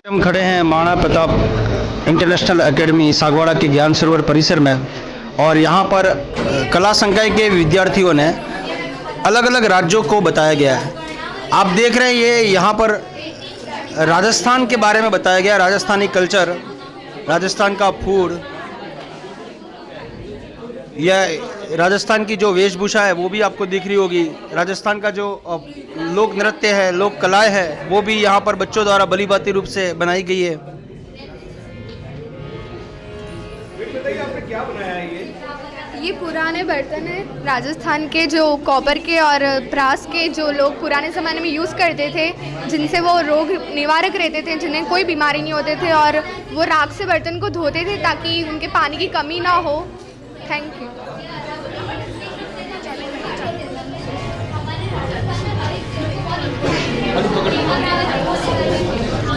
हम खड़े हैं महाराणा प्रताप इंटरनेशनल एकेडमी सागवाड़ा के ज्ञान सरोवर परिसर में और यहाँ पर कला संकाय के विद्यार्थियों ने अलग अलग राज्यों को बताया गया है। आप देख रहे हैं ये यहाँ पर राजस्थान के बारे में बताया गया, राजस्थानी कल्चर, राजस्थान का फूड, यह राजस्थान की जो वेशभूषा है वो भी आपको दिख रही होगी। राजस्थान का जो लोक नृत्य है, लोक कलाएं है, वो भी यहाँ पर बच्चों द्वारा भली भांति रूप से बनाई गई है। बताइए आपने क्या बनाया है ये पुराने बर्तन हैं राजस्थान के, जो कॉपर के और ब्रास के, जो लोग पुराने ज़माने में यूज़ करते थे, जिनसे वो रोग निवारक रहते थे, जिन्हें कोई बीमारी नहीं होते थे, और वो राख से बर्तन को धोते थे ताकि उनके पानी की कमी ना हो। Thank you.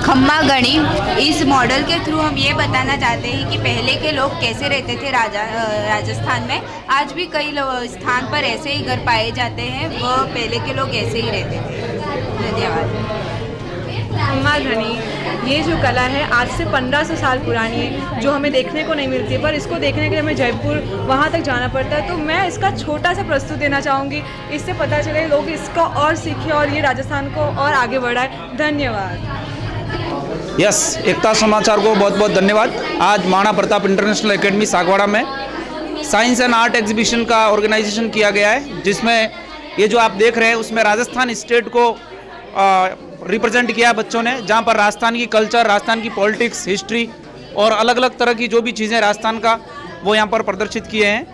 खम्मा गणी, इस मॉडल के थ्रू हम ये बताना चाहते हैं कि पहले के लोग कैसे रहते थे राजस्थान में। आज भी कई स्थान पर ऐसे ही घर पाए जाते हैं, वो पहले के लोग ऐसे ही रहते थे। धन्यवाद। खम्मा घनी, ये जो कला है आज से 1500 साल पुरानी है, जो हमें देखने को नहीं मिलती है, पर इसको देखने के लिए हमें जयपुर वहाँ तक जाना पड़ता है। तो मैं इसका छोटा सा प्रस्तुत देना चाहूँगी, इससे पता चले लोग इसको और सीखें और ये राजस्थान को और आगे बढ़ाए। धन्यवाद। यस, एकता समाचार को बहुत बहुत धन्यवाद। आज महाराणा प्रताप इंटरनेशनल एकेडमी सागवाड़ा में साइंस एंड आर्ट एग्जीबिशन का ऑर्गेनाइजेशन किया गया है, जिसमें ये जो आप देख रहे हैं उसमें राजस्थान स्टेट को रिप्रेजेंट किया बच्चों ने, जहाँ पर राजस्थान की कल्चर, राजस्थान की पॉलिटिक्स, हिस्ट्री और अलग अलग तरह की जो भी चीज़ें राजस्थान का वो यहाँ पर प्रदर्शित किए हैं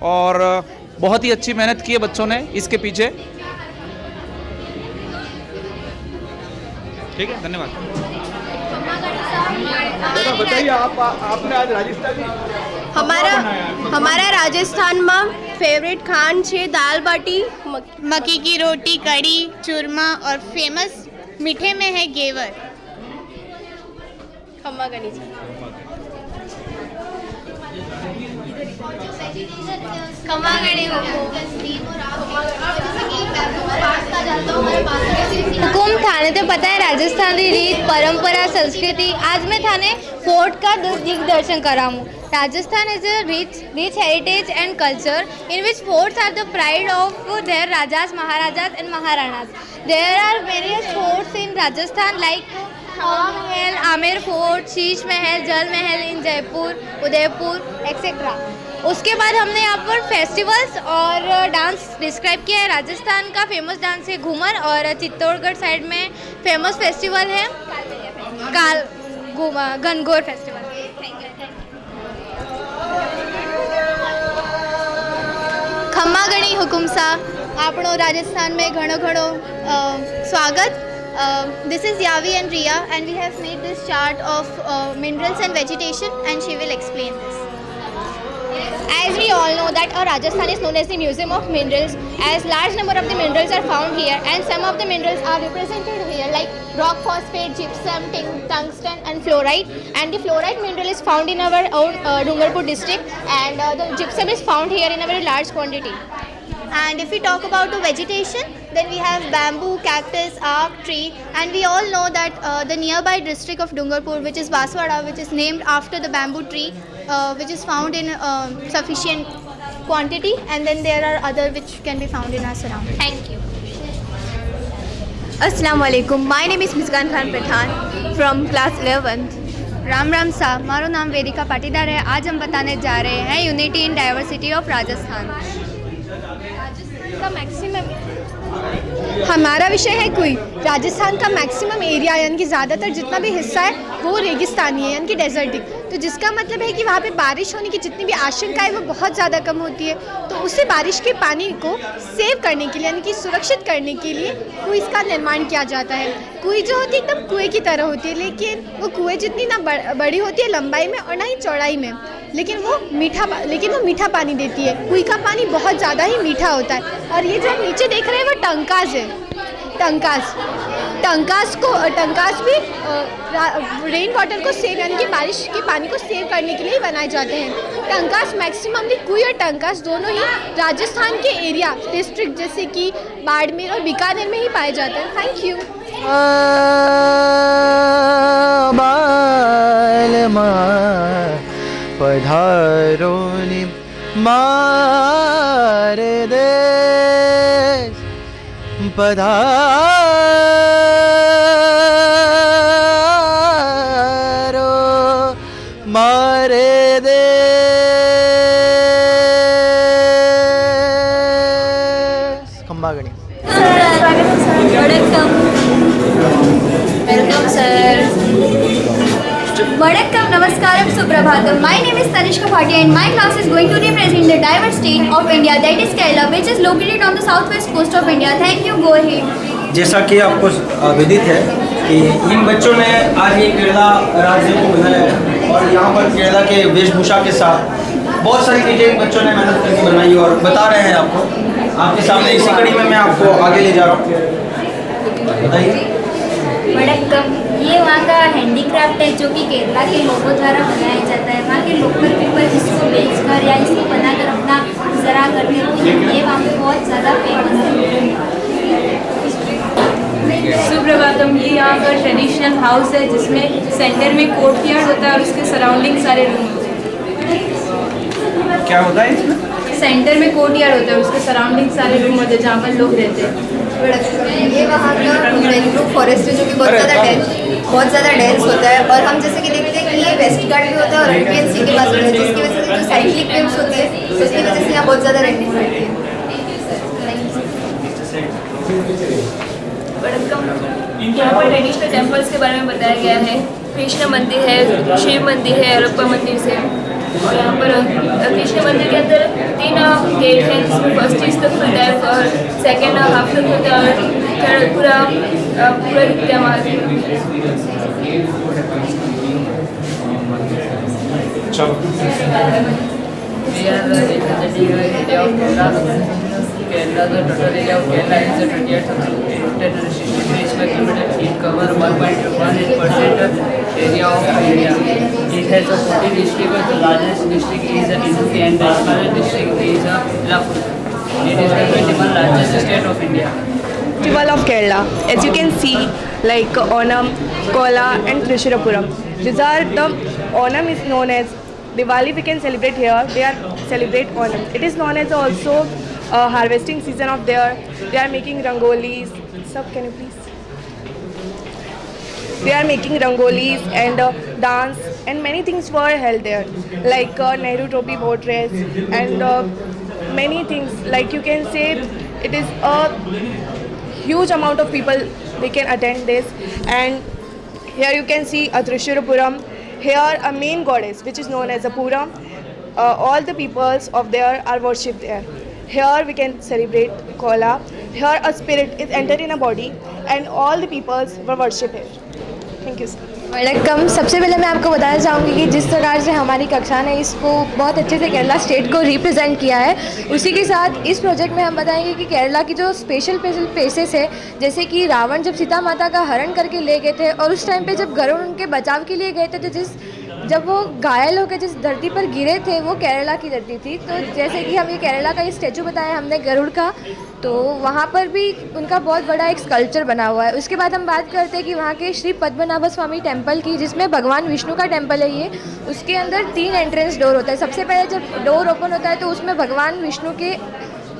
और बहुत ही अच्छी मेहनत की है बच्चों ने इसके पीछे। ठीक है, धन्यवाद। बताइए आपने आज राजस्थान हमारा राजस्थान में फेवरेट खान छे दाल बाटी, मक्की की रोटी, कड़ी, चूरमा और फेमस मीठे में है घेवर। खम्मा गणी। हुकुम थाने तो पता है राजस्थानी रीत, परंपरा, संस्कृति। आज मैं थाने फोर्ट का दिग्दर्शन कराऊँ। Rajasthan is a rich heritage and culture in which forts are the pride of their Rajas, Maharajas and Maharanas. There are various forts in Rajasthan like Hawa Mahal, Amer Fort, Sheesh Mahal, Jal Mahal in Jaipur, Udaipur, etc. उसके बाद हमने यहाँ पर festivals और dance describe किया है। राजस्थान का famous dance है घूमर और चित्तौड़गढ़ साइड में फेमस फेस्टिवल है गणगौर फेस्टिवल। खम्मा गणी हुकुम सा आपणो राजस्थान में घणो घणो स्वागत। This is Yavi and Riya and we have made this chart of minerals and vegetation and she will explain this. As we all know that Rajasthan is known as the Museum of Minerals, as large number of the minerals are found here and some of the minerals are represented here like rock phosphate, gypsum, tungsten and fluorite. And the fluorite mineral is found in our own Dungarpur district and the gypsum is found here in a very large quantity. And if we talk about the vegetation, then we have bamboo, cactus, aak, tree, and we all know that the nearby district of Dungarpur, which is Baswada, which is named after the bamboo tree, which is found in sufficient quantity, and then there are other which can be found in our surroundings. Thank you. Assalamu alaikum. My name is Muskan Khan Pathan from class 11th. Ram Ram साहब, मारो नाम वेदिका पाटीदार है। आज हम बताने जा रहे हैं unity in diversity of Rajasthan. का मैक्सिमम हमारा विषय है कुई। राजस्थान का मैक्सिमम एरिया यानी कि ज़्यादातर जितना भी हिस्सा है वो रेगिस्तानी है यानी कि डेजर्टिक, तो जिसका मतलब है कि वहाँ पे बारिश होने की जितनी भी आशंका है वो बहुत ज़्यादा कम होती है। तो उसी बारिश के पानी को सेव करने के लिए यानी कि सुरक्षित करने के लिए कुएं का निर्माण किया जाता है। कुएं जो होती है एकदम कुएं की तरह होती है, लेकिन वो कुएं जितनी ना बड़ी होती है लंबाई में और ना ही चौड़ाई में, लेकिन वो मीठा पानी देती है। कुएं का पानी बहुत ज़्यादा ही मीठा होता है। और ये जो आप नीचे देख रहे हैं वो टंकास है। टंकास भी रेन वाटर को सेव यानी कि बारिश के पानी को सेव करने के लिए बनाए जाते हैं। टंकास मैक्सिममली कुएं और टंकास दोनों ही राजस्थान के एरिया डिस्ट्रिक्ट जैसे कि बाड़मेर और बीकानेर में ही पाए जाते हैं। Thank you. पधारो नि मारे देश पधारो मारे देश खंबागणी welcome sir Vanakkam, Namaskaram, Suprabhatam. My name is Tanishka Bhatia and my class is going to represent the diverse state of India, that is Kerala, which is located on the southwest coast of India. Thank you. Go ahead. जैसा कि आपको विदित है कि इन बच्चों ने आज ये केरला राज्य को बनाया है और यहाँ पर केरला के वेशभूषा के साथ बहुत सारी चीज़ें इन बच्चों ने मेहनत करके बनाई और बता रहे हैं आपको। आपके सामने इसी कड़ी में मैं आपको आगे ले जा रहा हूँ। बताइए। वड़क्कम, ये वहाँ का हैंडीक्राफ्ट है जो कि केरला के लोगों द्वारा बनाया जाता है। वहाँ के लोकल पीपल इसको बेचकर या इसको बनाकर अपना गुजारा करते हैं। ये वहाँ पे बहुत ज़्यादा फेमस है। सुप्रभातम, ये यहाँ का ट्रेडिशनल हाउस है जिसमें सेंटर में कोर्टयार्ड होता है और उसके सराउंडिंग सारे रूम होते हैं। क्या होता है इसमें? सेंटर में कोर्टयार्ड होता है, उसके सराउंडिंग सारे रूम होते हैं जहाँ पर लोग रहते हैं। ये वहाँ का मैंग्रोव फॉरेस्ट है जो कि बहुत ज़्यादा डेंस होता है और हम जैसे कि देखते हैं कि ये वेस्ट घाट भी होता है और अल्पियन सी के पास होता है, जिसकी वजह से जो साइक्लिक वेव्स होते हैं उसकी वजह से यहाँ बहुत ज़्यादा रेनिंग होती है। यहाँ पर ट्रेडिशनल टेम्पल्स के बारे में बताया गया है। कृष्ण मंदिर है, शिव मंदिर है, अरप्पा मंदिर से। और यहाँ पर कृष्ण मंदिर के अंदर 3 गेट हैं जिसमें फर्स्ट चीज़ तक खुलता है और सेकेंड हाफ तक खुलता है और थर्ड पूरा दिखता है वहाँ से। Kerala, the total area of Kerala is 28,263 square kilometers. It covers 1.18% area of India. It has a 40 districts. The largest district is Idukki and the smallest district is Lampur. It is the 21st largest state of India. Festival of Kerala. As you can see, like Onam, Kola and Trishurapuram. These are the Onam is known as Diwali. We can celebrate here. They are celebrate Onam. It is known as also harvesting season of there. They are making rangolis. Sir, can you please? They are making rangolis and dance and many things were held there, like Nehru Trophy boat race and many things. Like you can say, it is a huge amount of people they can attend this. And here you can see a Trishurapuram. Here a main goddess which is known as a Puram. All the peoples of there are worshipped there. Here we can celebrate Kola. Here a spirit is entered in a body and all the peoples were worshipped here. Thank you, sir. Welcome. सबसे पहले मैं आपको बताना चाहूँगी कि जिस प्रकार से हमारी कक्षा ने इसको बहुत अच्छे से केरला स्टेट को रिप्रेजेंट किया है, उसी के साथ इस प्रोजेक्ट में हम बताएंगे कि केरला की जो स्पेशल प्लेसेस है, जैसे कि रावण जब सीता माता का हरण करके ले गए थे और उस टाइम पे जब गरुड़ उनके बचाव के लिए गए थे, तो जब वो घायल होकर जिस धरती पर गिरे थे वो केरला की धरती थी। तो जैसे कि हम ये केरला का ये स्टैचू बताया हमने गरुड़ का, तो वहाँ पर भी उनका बहुत बड़ा एक स्कल्पचर बना हुआ है। उसके बाद हम बात करते हैं कि वहाँ के श्री पद्मनाभ स्वामी टेम्पल की, जिसमें भगवान विष्णु का टेम्पल है ये। उसके अंदर 3 एंट्रेंस डोर होता है। सबसे पहले जब डोर ओपन होता है तो उसमें भगवान विष्णु के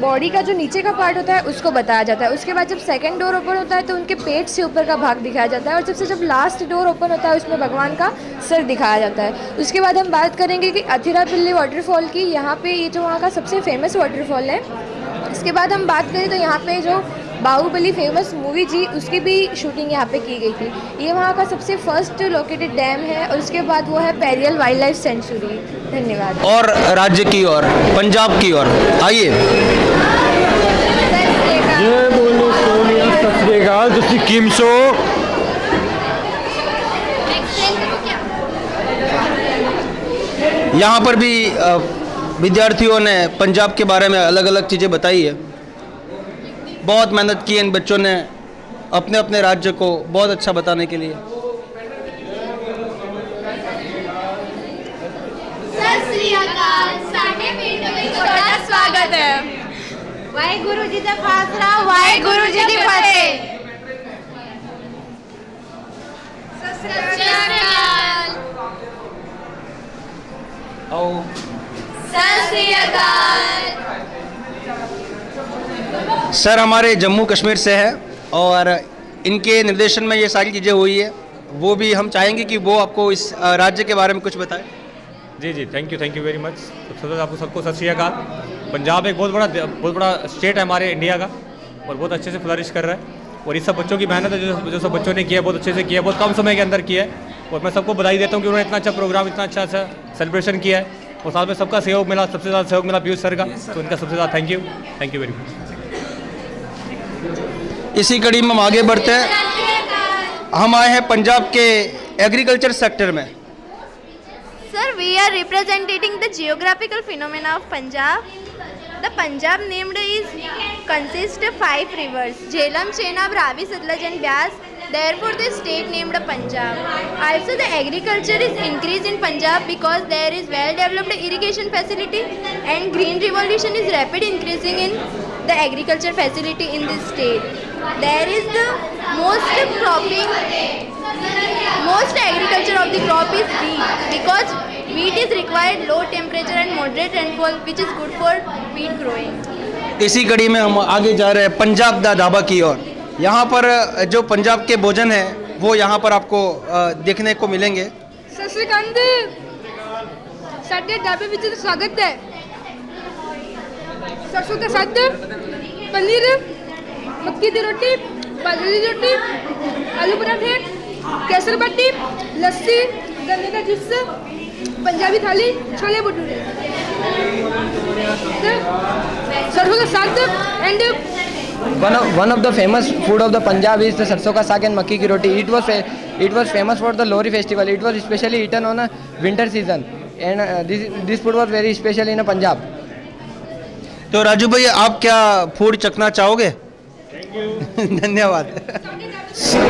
बॉडी का जो नीचे का पार्ट होता है उसको बताया जाता है। उसके बाद जब सेकंड डोर ओपन होता है तो उनके पेट से ऊपर का भाग दिखाया जाता है और जब लास्ट डोर ओपन होता है उसमें भगवान का सिर दिखाया जाता है। उसके बाद हम बात करेंगे कि अथिरापल्ली वाटरफॉल की। यहाँ पे ये जो वहाँ का सबसे फेमस वाटरफॉल है। इसके बाद हम बात करें तो यहाँ पे जो बाहुबली फेमस मूवी जी, उसकी भी शूटिंग यहाँ पे की गई थी। ये वहाँ का सबसे फर्स्ट लोकेटेड डैम है और उसके बाद वो है पेरियल वाइल्ड लाइफ सेंचुरी। धन्यवाद। और राज्य की ओर, पंजाब की ओर आइए। जय बोलो सोनिया, सत श्री अकाल, तुसी किम सो? यहाँ पर भी विद्यार्थियों ने पंजाब के बारे में अलग अलग चीज़ें बताई है। बहुत मेहनत की इन बच्चों ने अपने अपने राज्य को बहुत अच्छा बताने के लिए। सत श्री अकाल, साडे पिंड विच तुहाडा स्वागत है। वाहिगुरु जी दा खालसा, वाहिगुरु जी दी फतेह। सत श्री अकाल। आओ। सर हमारे जम्मू कश्मीर से है और इनके निर्देशन में ये सारी चीज़ें हुई है, वो भी हम चाहेंगे कि वो आपको इस राज्य के बारे में कुछ बताएं। जी जी, थैंक यू वेरी मच। सबसे आपको सबको सत श्री अकाल। पंजाब एक बहुत बड़ा स्टेट है हमारे इंडिया का और बहुत अच्छे से फ्लरिश कर रहा है और इस सब बच्चों की मेहनत है जो सब बच्चों ने किया, बहुत अच्छे से किया, बहुत कम समय के अंदर किया है और मैं सबको बधाई देता हूँ कि उन्होंने इतना अच्छा प्रोग्राम, इतना अच्छा सेलिब्रेशन किया है और साथ में सबका सहयोग मिला, सबसे ज़्यादा सहयोग मिला पीयूष सर का, तो उनका सबसे ज़्यादा थैंक यू वेरी मच। इसी कड़ी में हम आगे बढ़ते हैं। हम आए हैं पंजाब के एग्रीकल्चर सेक्टर में। Sir, we are representing the geographical phenomena of Punjab. The Punjab named consists of 5 rivers: Jhelum, Chenab, Ravi, Satluj and Beas. Therefore, the state named Punjab. Also, the agriculture is increased in Punjab because there is well-developed irrigation facility and green revolution is rapid increasing in the agriculture facility in this state. There is the most agriculture of the crop is wheat because wheat is required low temperature and moderate rainfall which is good for wheat growing. इसी कड़ी में हम आगे जा रहे हैं पंजाब दा ढाबा की ओर। यहाँ पर जो पंजाब के भोजन है वो यहाँ पर आपको देखने को मिलेंगे। सत श्री अकाल साडे ढाबे विच स्वागत है। सरसों का साग, पनीर, मक्की दी रोटी, बाजरे दी रोटी, आलू पराठे, केसर बाटी, लस्सी, गन्ने का जूस, पंजाबी थाली, छोले भटूरे, सरसों का साग and One of the famous food of the Punjab is the sarson ka saag and makki ki roti. It was famous for the Lohri festival. It was especially eaten on a winter season, and this food was very special in Punjab. तो राजू भाई आप क्या food चखना चाहोगे? धन्यवाद।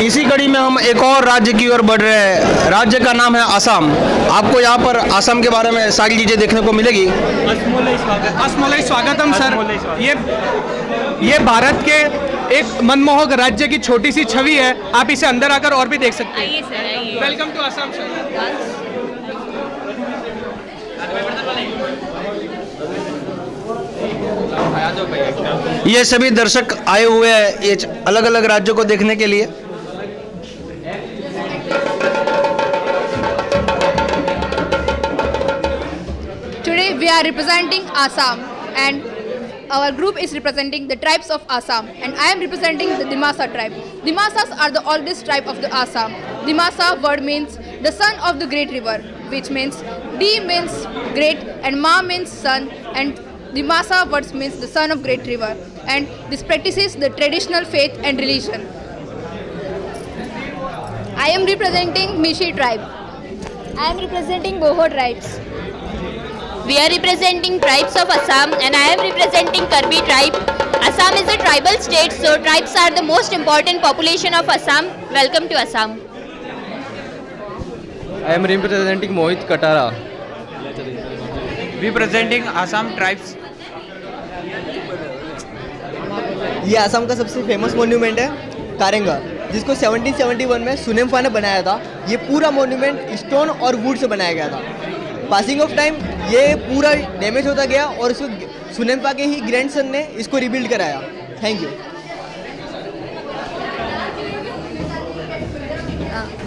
इसी कड़ी में हम एक और राज्य की ओर बढ़ रहे हैं। राज्य का नाम है असम। आपको यहाँ पर असम के बारे में सारी चीज़ें देखने को मिलेगी। अस्मोलई स्वागतम सर। ये भारत के एक मनमोहक राज्य की छोटी सी छवि है, आप इसे अंदर आकर और भी देख सकते हैं। Welcome to Assam sir. ये सभी दर्शक आए हुए हैं ये अलग अलग राज्यों को देखने के लिए। Today we are representing Assam and our group is representing the tribes of Assam and I am representing the Dimasa tribe. Dimasas are the oldest tribe of the Assam. Dimasa word means the son of the great river, which means Di means great and Ma means son, and Dimasa words means the son of great river, and this practices the traditional faith and religion. I am representing Mishi tribe. I am representing Boho tribes. We are representing tribes of Assam and I am representing Karbi tribe. Assam is a tribal state, so tribes are the most important population of Assam. Welcome to Assam. I am representing Mohit Katara. Representing Assam tribes. ये असम का सबसे famous monument है कारेंगा, जिसको 1771 में सुनेम्फा ने बनाया था। ये पूरा मोन्यूमेंट स्टोन और वुड से बनाया गया था। पासिंग ऑफ टाइम ये पूरा डैमेज होता गया और इसको सुनेम्फा के ही ग्रैंडसन ने इसको रिबिल्ड कराया। Thank you.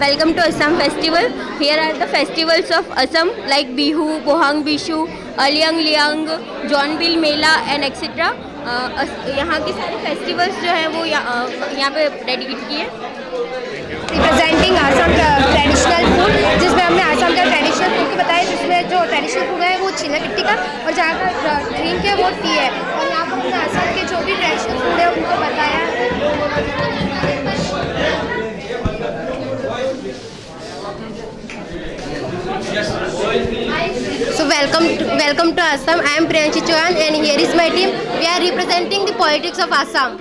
Welcome to Assam festival. Here are the festivals of Assam like Bihu, Bohang Bishu, Alyang Liang, Jonbil Mela and etc. यहाँ के सारे फेस्टिवल्स जो हैं वो यहाँ पे डेडिकेट किए। रिप्रेजेंटिंग आसाम का ट्रेडिशनल फूड, जिसमें हमने आसाम का ट्रेडिशनल फूड बताया, जिसमें जो ट्रेडिशनल फूड है वो छिला मिट्टी का और जहाँ का ड्रिंक है वो टी है। और यहाँ पर हमने आसाम के जो भी ट्रेडिशनल फूड है उनको बताया। So welcome to Assam. I am Priyanshi Chauhan and here is my team. We are representing the politics of Assam.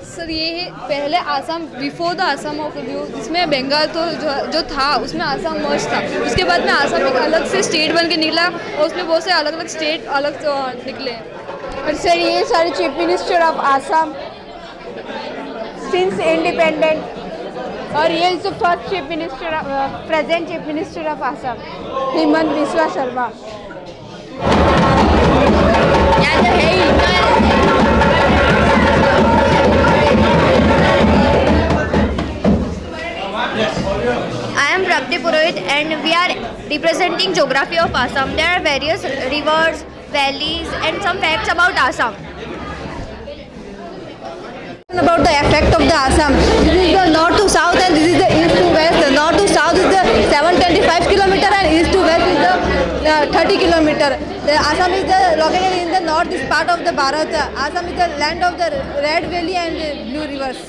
Sir ये पहले Assam before the Assam of view, इसमें बंगाल तो जो था उसमें आसाम मर्ज था। उसके बाद में आसाम एक अलग से स्टेट बन के निकला और उसमें बहुत से अलग अलग स्टेट अलग निकले। और सर ये सारे chief minister of Assam since independent और ये is the first chief minister present chief minister of Assam Hemant Biswa Sharma. I am Prapti Purohit and we are representing geography of Assam. There are various rivers, valleys and some facts about Assam. About the effect of the Assam. This is the north to south and this is the east to west. The north to south is the 725 kilometer and east to west is the 30 kilometer. The Assam is located in the northeast part of the Bharat. Assam is the land of the Red Valley and Blue Rivers.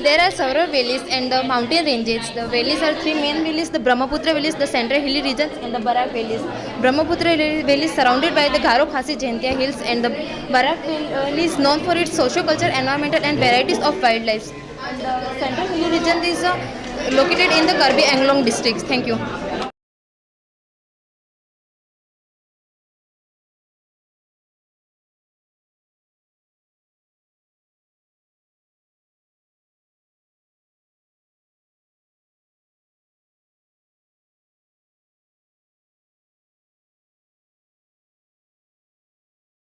There are several valleys and the mountain ranges. The valleys are three main valleys: the Brahmaputra valleys, the central hilly regions, and the Barak valleys. Brahmaputra valley is surrounded by the Garo Khasi Jaintia hills, and the Barak valley is known for its socio-cultural, environmental, and varieties of wildlife. And the central hilly region is located in the Karbi Anglong districts. Thank you.